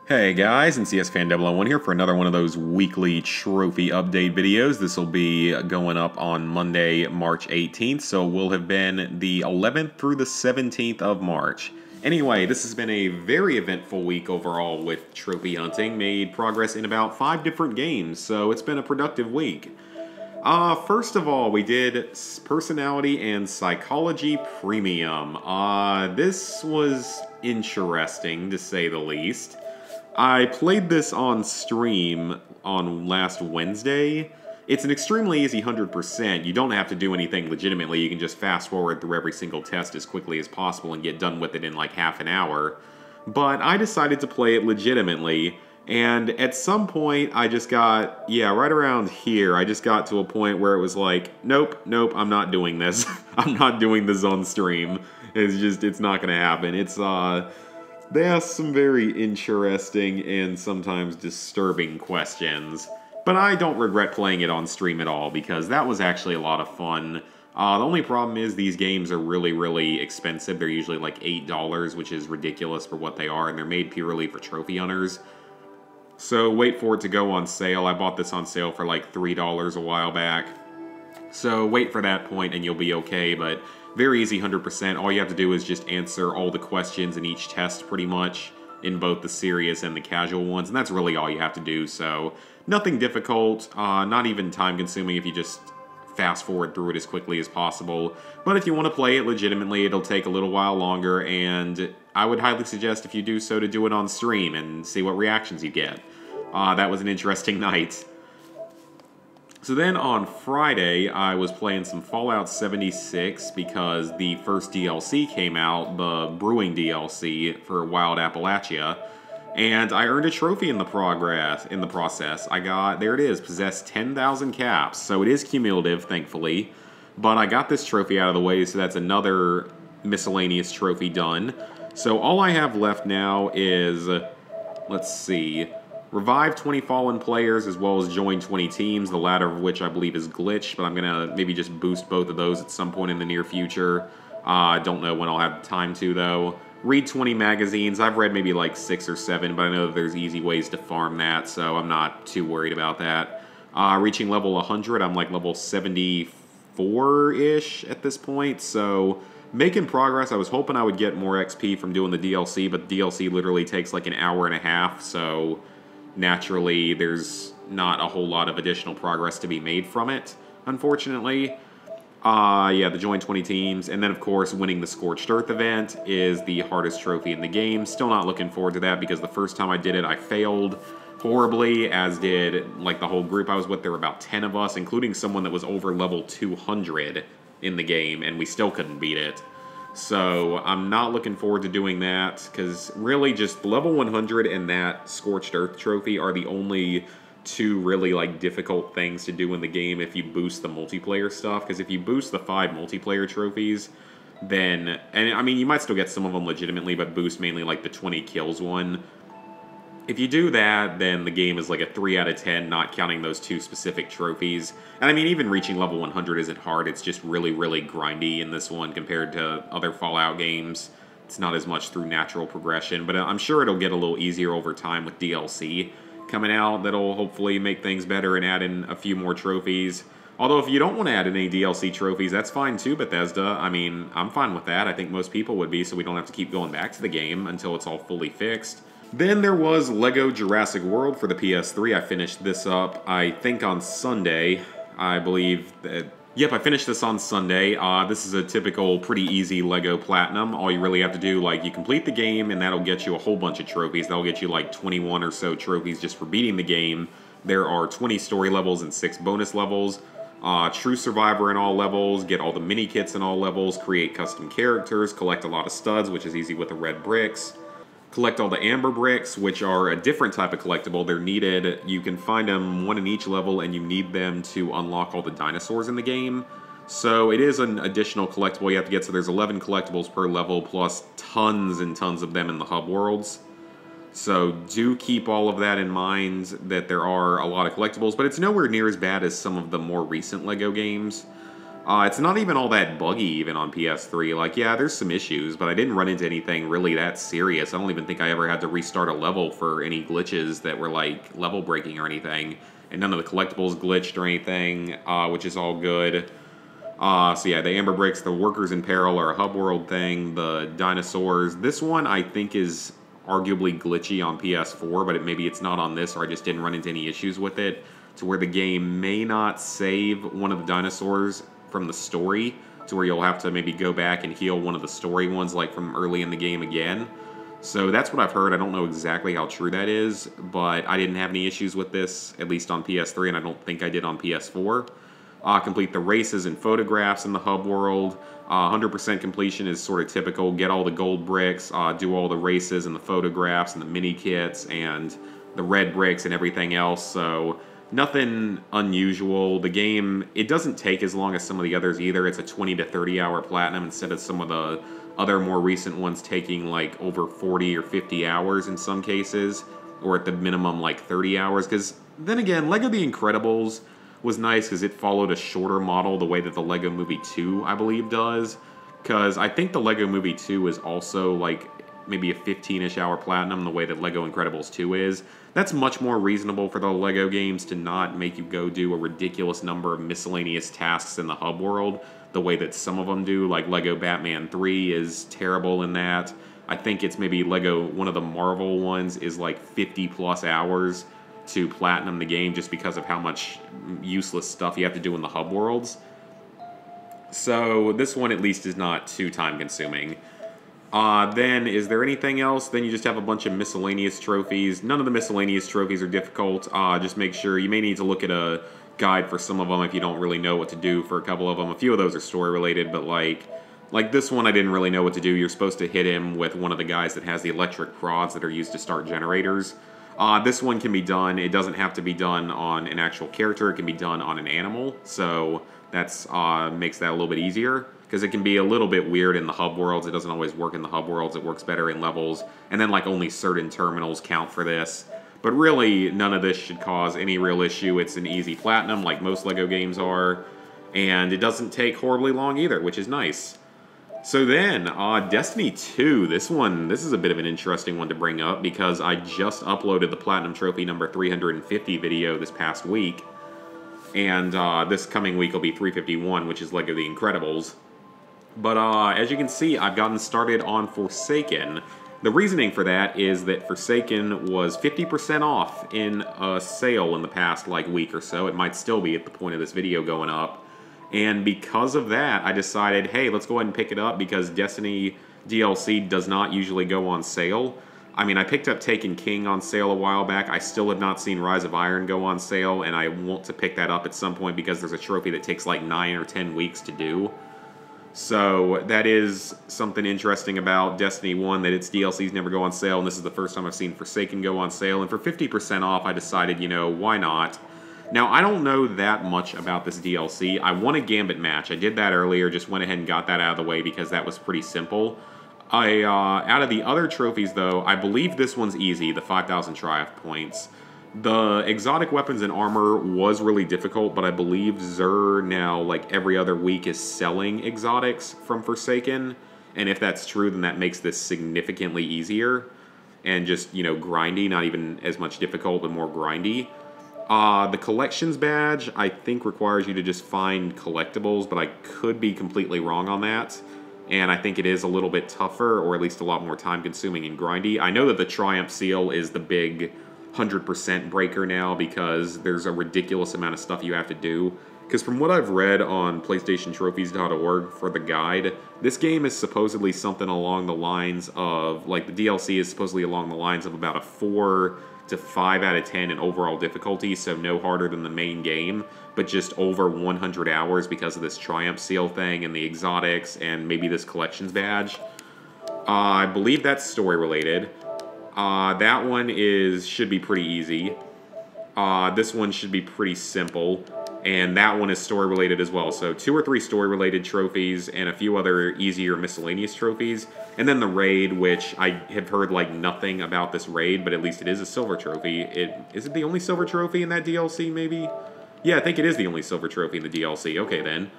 Hey guys, and CS Fan 001 here for another one of those weekly trophy update videos. This will be going up on Monday, March 18th, so we'll have been the 11th through the 17th of March. Anyway, this has been a very eventful week overall with trophy hunting. Made progress in about 5 different games, so it's been a productive week. First of all, we did Personality and Psychology Premium. This was interesting, to say the least. I played this on stream on last Wednesday. It's an extremely easy 100%. You don't have to do anything legitimately. You can just fast forward through every single test as quickly as possible and get done with it in like half an hour. But I decided to play it legitimately, and at some point I just got, right around here, I just got to a point where it was like, nope, I'm not doing this. I'm not doing this on stream. It's not gonna happen. They ask some very interesting and sometimes disturbing questions, but I don't regret playing it on stream at all because that was actually a lot of fun. The only problem is these games are really, really expensive. They're usually like $8, which is ridiculous for what they are, and they're made purely for trophy hunters. So wait for it to go on sale. I bought this on sale for like $3 a while back. So wait for that point and you'll be okay, but very easy 100%. All you have to do is just answer all the questions in each test pretty much, in both the serious and the casual ones, and that's really all you have to do, so nothing difficult, not even time consuming if you just fast forward through it as quickly as possible. But if you want to play it legitimately, it'll take a little while longer, and I would highly suggest if you do so to do it on stream and see what reactions you get. That was an interesting night. So then on Friday, I was playing some Fallout 76 because the first DLC came out, the Brewing DLC for Wild Appalachia, and I earned a trophy in the process. I got, there it is, possessed 10,000 caps, so it is cumulative, thankfully, but I got this trophy out of the way, so that's another miscellaneous trophy done. So all I have left now is, let's see, revive 20 fallen players as well as join 20 teams, the latter of which I believe is glitched, but I'm going to maybe just boost both of those at some point in the near future. I don't know when I'll have time to, though. Read 20 magazines. I've read maybe like 6 or 7, but I know that there's easy ways to farm that, so I'm not too worried about that. Reaching level 100, I'm like level 74-ish at this point, so making progress. I was hoping I would get more XP from doing the DLC, but the DLC literally takes like an hour and a half, so naturally, there's not a whole lot of additional progress to be made from it, unfortunately. The join 20 teams, and then of course winning the Scorched Earth event is the hardest trophy in the game. Still not looking forward to that because the first time I did it, I failed horribly, as did like the whole group I was with. There were about 10 of us, including someone that was over level 200 in the game, and we still couldn't beat it. So I'm not looking forward to doing that, because really just level 100 and that Scorched Earth trophy are the only two really like difficult things to do in the game if you boost the multiplayer stuff. Because if you boost the 5 multiplayer trophies, then, and I mean you might still get some of them legitimately, but boost mainly like the 20 kills one. If you do that, then the game is like a 3 out of 10, not counting those 2 specific trophies. And I mean, even reaching level 100 isn't hard, it's just really, really grindy in this one compared to other Fallout games. It's not as much through natural progression, but I'm sure it'll get a little easier over time with DLC coming out that'll hopefully make things better and add in a few more trophies. Although if you don't want to add in any DLC trophies, that's fine too, Bethesda. I mean, I'm fine with that. I think most people would be, so we don't have to keep going back to the game until it's all fully fixed. Then there was LEGO Jurassic World for the PS3. I finished this up, I think, on Sunday. I believe that... Yep, I finished this on Sunday. This is a typical, pretty easy LEGO Platinum. All you really have to do, like, you complete the game, and that'll get you a whole bunch of trophies. That'll get you, like, 21 or so trophies just for beating the game. There are 20 story levels and 6 bonus levels. True Survivor in all levels, get all the mini-kits in all levels, create custom characters, collect a lot of studs, which is easy with the red bricks. Collect all the amber bricks, which are a different type of collectible. They're needed. You can find them 1 in each level, and you need them to unlock all the dinosaurs in the game. So it is an additional collectible you have to get. So there's 11 collectibles per level, plus tons and tons of them in the hub worlds. So do keep all of that in mind, that there are a lot of collectibles, but it's nowhere near as bad as some of the more recent LEGO games. It's not even all that buggy even on PS3. Like, yeah, there's some issues, but I didn't run into anything really that serious. I don't even think I ever had to restart a level for any glitches that were, like, level breaking or anything. And none of the collectibles glitched or anything, which is all good. So yeah, the Amber Bricks, the Workers in Peril are a hub world thing. The dinosaurs. This one I think is arguably glitchy on PS4, but maybe it's not on this, or I just didn't run into any issues with it, to where the game may not save one of the dinosaurs from the story, to where you'll have to maybe go back and heal one of the story ones, like from early in the game again. So that's what I've heard. I don't know exactly how true that is, but I didn't have any issues with this, at least on PS3, and I don't think I did on PS4. Complete the races and photographs in the hub world. 100% completion is sort of typical. Get all the gold bricks, do all the races and the photographs and the mini kits and the red bricks and everything else. So nothing unusual. The game, it doesn't take as long as some of the others either. It's a 20 to 30 hour platinum instead of some of the other more recent ones taking like over 40 or 50 hours in some cases, or at the minimum like 30 hours. Because then again, LEGO The Incredibles was nice because it followed a shorter model the way that the LEGO Movie 2, I believe, does. Because I think the LEGO Movie 2 is also like maybe a 15-ish hour platinum the way that LEGO Incredibles 2 is. That's much more reasonable for the LEGO games to not make you go do a ridiculous number of miscellaneous tasks in the hub world the way that some of them do. Like LEGO Batman 3 is terrible in that. I think it's maybe LEGO, one of the Marvel ones is like 50 plus hours to platinum the game just because of how much useless stuff you have to do in the hub worlds. So this one at least is not too time consuming. Then is there anything else? Then you just have a bunch of miscellaneous trophies. None of the miscellaneous trophies are difficult. Just make sure, you may need to look at a guide for some of them if you don't really know what to do for a couple of them. A few of those are story related, but like this one I didn't really know what to do. You're supposed to hit him with one of the guys that has the electric prods that are used to start generators. This one can be done. It doesn't have to be done on an actual character. It can be done on an animal. So that's makes that a little bit easier, because it can be a little bit weird in the hub worlds. It doesn't always work in the hub worlds. It works better in levels. And then like only certain terminals count for this. But really, none of this should cause any real issue. It's an easy platinum like most LEGO games are. And it doesn't take horribly long either, which is nice. So then, Destiny 2, this is a bit of an interesting one to bring up because I just uploaded the Platinum Trophy number 350 video this past week. And this coming week will be 351, which is LEGO The Incredibles. But as you can see, I've gotten started on Forsaken. The reasoning for that is that Forsaken was 50% off in a sale in the past week or so. It might still be at the point of this video going up. And because of that, I decided, hey, let's go ahead and pick it up because Destiny DLC does not usually go on sale. I mean, I picked up Taken King on sale a while back. I still have not seen Rise of Iron go on sale, and I want to pick that up at some point because there's a trophy that takes like 9 or 10 weeks to do. So that is something interesting about Destiny 1, that its DLCs never go on sale, and this is the first time I've seen Forsaken go on sale. And for 50% off, I decided, you know, why not? Now, I don't know that much about this DLC. I won a Gambit match. I did that earlier, just went ahead and got that out of the way because that was pretty simple. Out of the other trophies, though, I believe this one's easy, the 5,000 Triumph points. The exotic weapons and armor was really difficult, but I believe Xur now, like every other week, is selling exotics from Forsaken. And if that's true, then that makes this significantly easier. And just, you know, grindy, not even as much difficult, but more grindy. The collections badge, I think, requires you to just find collectibles, but I could be completely wrong on that. And I think it is a little bit tougher, or at least a lot more time-consuming and grindy. I know that the Triumph Seal is the big 100% breaker now because there's a ridiculous amount of stuff you have to do. Because from what I've read on PlayStationTrophies.org for the guide, this game is supposedly something along the lines of, like, the DLC is supposedly along the lines of about a 4 to 5 out of 10 in overall difficulty, so no harder than the main game, but just over 100 hours because of this Triumph Seal thing and the exotics and maybe this collections badge. I believe that's story related. That one should be pretty easy. This one should be pretty simple. And that one is story related as well. So 2 or 3 story related trophies and a few other easier miscellaneous trophies. And then the raid, which I have heard like nothing about this raid, but at least it is a silver trophy. Is it the only silver trophy in that DLC maybe? Yeah, I think it is the only silver trophy in the DLC. Okay then.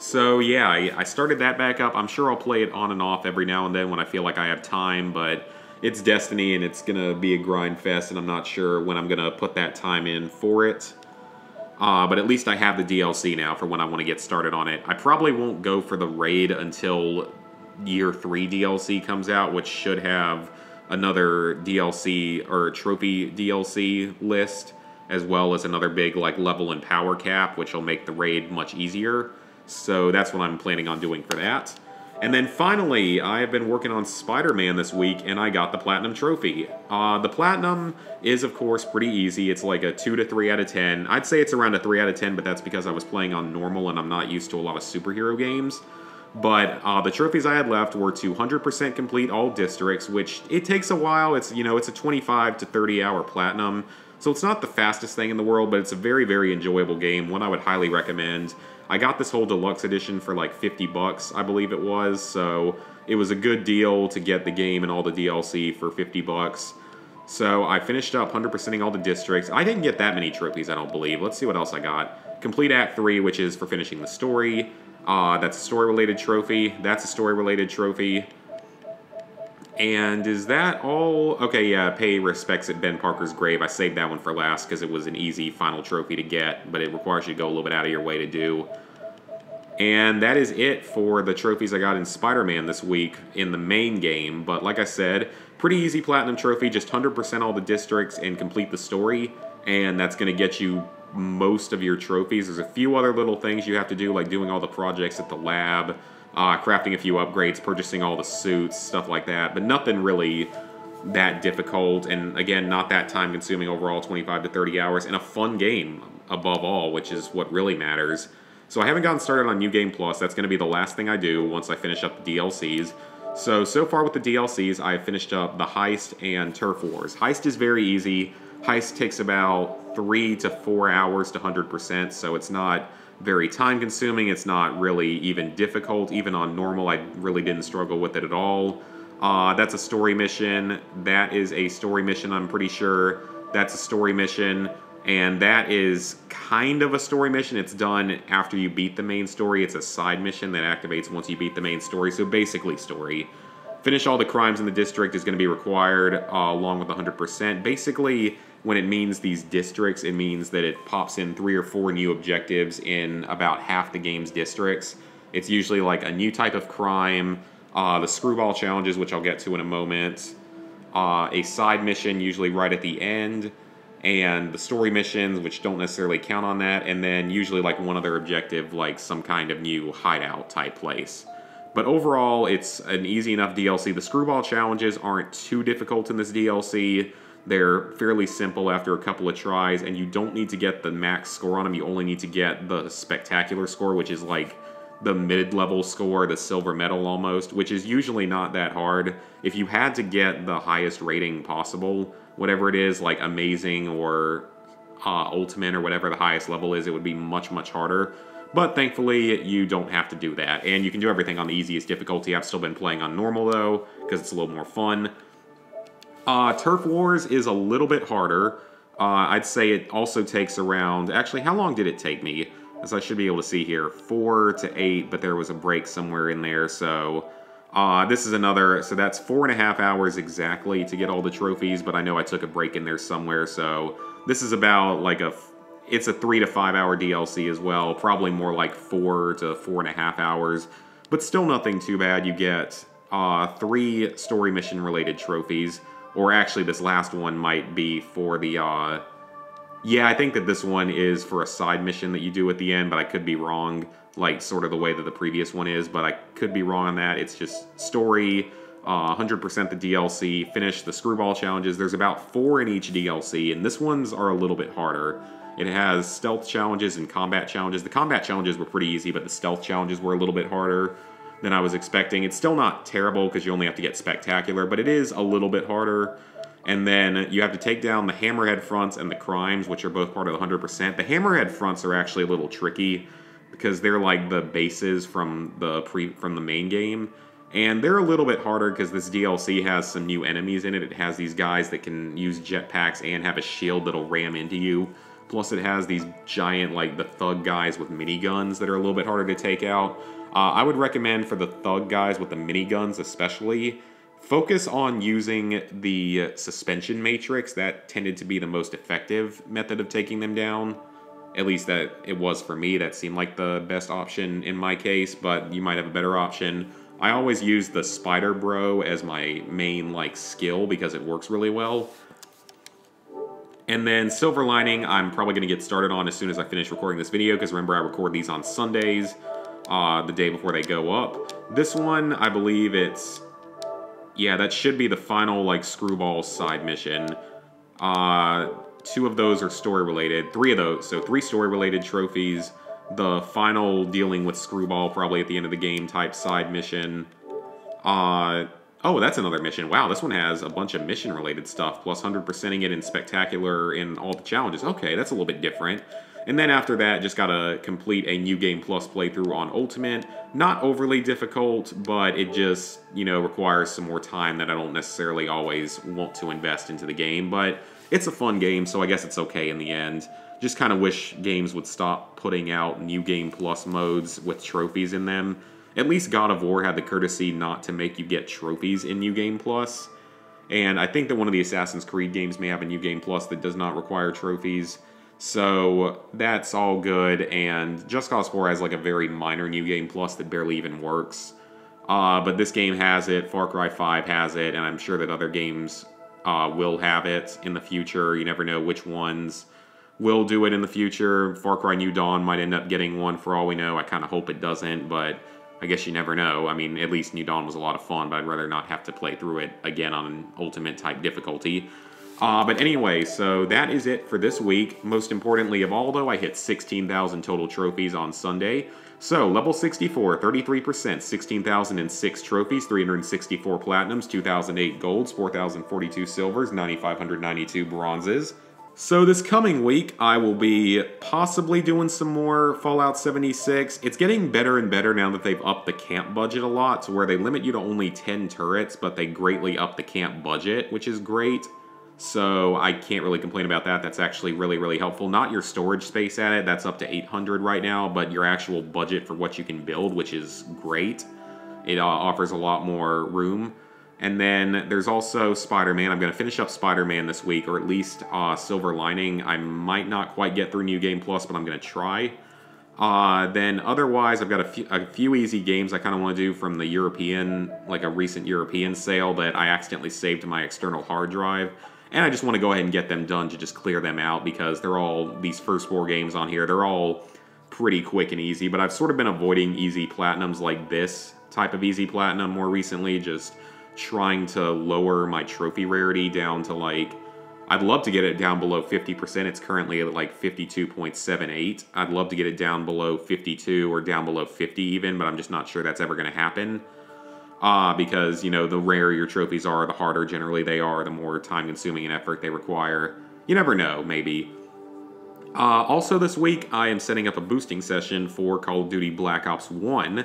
So yeah, I started that back up. I'm sure I'll play it on and off every now and then when I feel like I have time, but it's Destiny and it's gonna be a grind fest, and I'm not sure when I'm gonna put that time in for it. But at least I have the DLC now for when I want to get started on it. I probably won't go for the raid until Year 3 DLC comes out, which should have another DLC or trophy DLC list, as well as another big like level and power cap, which will make the raid much easier. So that's what I'm planning on doing for that. And then finally, I have been working on Spider-Man this week, and I got the Platinum Trophy. The Platinum is, of course, pretty easy. It's like a 2 to 3 out of 10. I'd say it's around a 3 out of 10, but that's because I was playing on normal and I'm not used to a lot of superhero games. But the trophies I had left were to 100% complete all districts, which it takes a while. It's, you know, it's a 25 to 30 hour Platinum. So it's not the fastest thing in the world, but it's a very, very enjoyable game, one I would highly recommend. I got this whole deluxe edition for like 50 bucks, I believe it was, so it was a good deal to get the game and all the DLC for 50 bucks. So I finished up 100%ing all the districts. I didn't get that many trophies, I don't believe. Let's see what else I got. Complete Act 3, which is for finishing the story. That's a story-related trophy. That's a story-related trophy. And is that all? Okay, yeah, pay respects at Ben Parker's grave. I saved that one for last because it was an easy final trophy to get, but it requires you to go a little bit out of your way to do. And that is it for the trophies I got in Spider-Man this week in the main game. But like I said, pretty easy Platinum Trophy, just 100% all the districts and complete the story. And that's going to get you most of your trophies. There's a few other little things you have to do, like doing all the projects at the lab, crafting a few upgrades, purchasing all the suits, stuff like that. But nothing really that difficult. And again, not that time consuming overall, 25 to 30 hours. And a fun game above all, which is what really matters. So I haven't gotten started on New Game Plus. That's going to be the last thing I do once I finish up the DLCs. So far with the DLCs, I've finished up the Heist and Turf Wars. Heist is very easy. Heist takes about 3 to 4 hours to 100%, so it's not very time consuming. It's not really even difficult. Even on normal, I really didn't struggle with it at all. That's a story mission. That is a story mission, I'm pretty sure. That's a story mission. And that is kind of a story mission. It's done after you beat the main story. It's a side mission that activates once you beat the main story. So basically story. Finish all the crimes in the district is going to be required along with 100%. Basically, when it means these districts, it means that it pops in 3 or 4 new objectives in about half the game's districts. It's usually like a new type of crime, the screwball challenges, which I'll get to in a moment, a side mission usually right at the end, and the story missions, which don't necessarily count on that, and then usually like one other objective, like some kind of new hideout type place. But overall, it's an easy enough DLC. The screwball challenges aren't too difficult in this DLC. They're fairly simple after a couple of tries, and you don't need to get the max score on them. You only need to get the spectacular score, which is like the mid-level score, the silver medal almost, which is usually not that hard. If you had to get the highest rating possible, whatever it is, like amazing or ultimate or whatever the highest level is, it would be much, much harder. But thankfully, you don't have to do that. And you can do everything on the easiest difficulty. I've still been playing on normal, though, because it's a little more fun. Turf Wars is a little bit harder. I'd say it also takes around... Actually, how long did it take me? As I should be able to see here. 4 to 8, but there was a break somewhere in there, so... this is another... So that's 4.5 hours exactly to get all the trophies, but I know I took a break in there somewhere, so... This is about like a... It's a 3 to 5 hour DLC as well. Probably more like 4 to 4.5 hours. But still nothing too bad. You get 3 story mission related trophies. Or actually this last one might be for the... Yeah, I think that this one is for a side mission that you do at the end, but I could be wrong. Like sort of the way that the previous one is, but I could be wrong on that. It's just story, 100% the DLC, finish the screwball challenges. There's about 4 in each DLC, and this ones are a little bit harder. It has stealth challenges and combat challenges. The combat challenges were pretty easy, but the stealth challenges were a little bit harder than I was expecting. It's still not terrible because you only have to get spectacular, but it is a little bit harder. And then you have to take down the hammerhead fronts and the crimes, which are both part of the 100%. The hammerhead fronts are actually a little tricky because they're like the bases from the main game. And they're a little bit harder because this DLC has some new enemies in it. It has these guys that can use jetpacks and have a shield that'll ram into you. Plus it has these giant, like, the thug guys with miniguns that are a little bit harder to take out. I would recommend for the thug guys with the miniguns especially, focus on using the suspension matrix. That tended to be the most effective method of taking them down. At least that it was for me. That seemed like the best option in my case, but you might have a better option. I always use the Spider Bro as my main, like, skill because it works really well. And then Silver Lining, I'm probably going to get started on as soon as I finish recording this video, because remember I record these on Sundays, the day before they go up. This one, I believe it's... yeah, that should be the final, like, Screwball side mission. 2 of those are story-related. 3 of those, so 3 story-related trophies. The final dealing with Screwball probably at the end of the game type side mission. Oh, that's another mission. Wow, this one has a bunch of mission-related stuff, plus 100%ing it in Spectacular in all the challenges. Okay, that's a little bit different. And then after that, just gotta complete a New Game Plus playthrough on Ultimate. Not overly difficult, but it just, you know, requires some more time that I don't necessarily always want to invest into the game. But it's a fun game, so I guess it's okay in the end. Just kind of wish games would stop putting out New Game Plus modes with trophies in them. At least God of War had the courtesy not to make you get trophies in New Game Plus. And I think that one of the Assassin's Creed games may have a New Game Plus that does not require trophies. So that's all good, and Just Cause 4 has like a very minor New Game Plus that barely even works. But this game has it, Far Cry 5 has it, and I'm sure that other games will have it in the future. You never know which ones will do it in the future. Far Cry New Dawn might end up getting one for all we know. I kind of hope it doesn't, but I guess you never know. I mean, at least New Dawn was a lot of fun, but I'd rather not have to play through it again on an Ultimate type difficulty. But anyway, so that is it for this week. Most importantly of all, though, I hit 16,000 total trophies on Sunday. So, level 64, 33%, 16,006 trophies, 364 platinums, 2,008 golds, 4,042 silvers, 9,592 bronzes. So this coming week, I will be possibly doing some more Fallout 76. It's getting better and better now that they've upped the camp budget a lot, to where they limit you to only 10 turrets, but they greatly up the camp budget, which is great. So I can't really complain about that. That's actually really, really helpful. Not your storage space at it, that's up to 800 right now, but your actual budget for what you can build, which is great. It offers a lot more room. And then there's also Spider-Man. I'm going to finish up Spider-Man this week, or at least Silver Lining. I might not quite get through New Game Plus, but I'm going to try. Then otherwise, I've got a few easy games I kind of want to do from the European, like a recent European sale that I accidentally saved to my external hard drive. And I just want to go ahead and get them done to just clear them out, because they're all, these first 4 games on here, they're all pretty quick and easy. But I've sort of been avoiding easy platinums like this type of easy platinum more recently, just trying to lower my trophy rarity down to, like, I'd love to get it down below 50%. It's currently at like 52.78. I'd love to get it down below 52 or down below 50 even, but I'm just not sure that's ever going to happen. Because, you know, the rarer your trophies are, the harder generally they are, the more time-consuming and effort they require. You never know, maybe. Also this week, I am setting up a boosting session for Call of Duty Black Ops 1,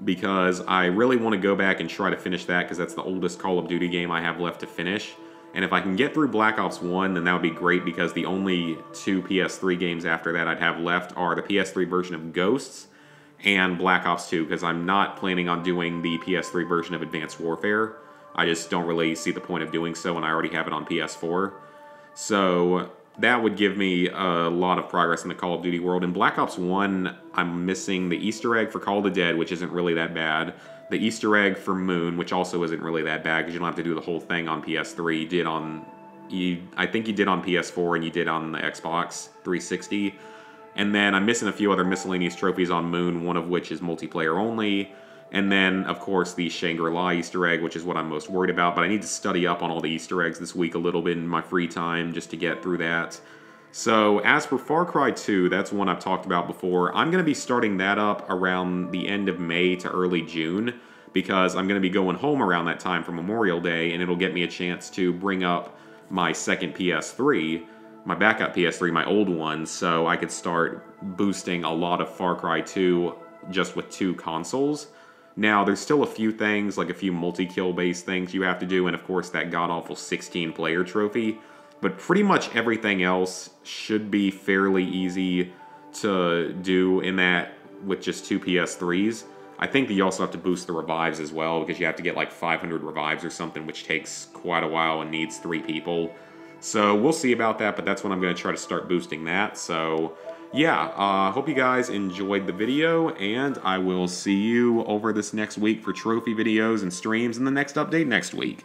because I really want to go back and try to finish that, because that's the oldest Call of Duty game I have left to finish. And if I can get through Black Ops 1, then that would be great, because the only 2 PS3 games after that I'd have left are the PS3 version of Ghosts and Black Ops 2, because I'm not planning on doing the PS3 version of Advanced Warfare. I just don't really see the point of doing so when I already have it on PS4. So that would give me a lot of progress in the Call of Duty world. In Black Ops 1, I'm missing the Easter egg for Call of the Dead, which isn't really that bad. The Easter egg for Moon, which also isn't really that bad, because you don't have to do the whole thing on PS3. You did on... I think you did on PS4 and you did on the Xbox 360. And then I'm missing a few other miscellaneous trophies on Moon, one of which is multiplayer only. And then, of course, the Shangri-La Easter egg, which is what I'm most worried about. But I need to study up on all the Easter eggs this week a little bit in my free time just to get through that. So, as for Far Cry 2, that's one I've talked about before. I'm going to be starting that up around the end of May to early June, because I'm going to be going home around that time for Memorial Day, and it'll get me a chance to bring up my second PS3, my backup PS3, my old one, so I could start boosting a lot of Far Cry 2 just with 2 consoles. Now, there's still a few things, like a few multi-kill based things you have to do, and of course that god-awful 16-player trophy. But pretty much everything else should be fairly easy to do in that with just 2 PS3s. I think that you also have to boost the revives as well, because you have to get like 500 revives or something, which takes quite a while and needs 3 people. So we'll see about that, but that's when I'm going to try to start boosting that. So yeah, hope you guys enjoyed the video, and I will see you over this next week for trophy videos and streams and the next update next week.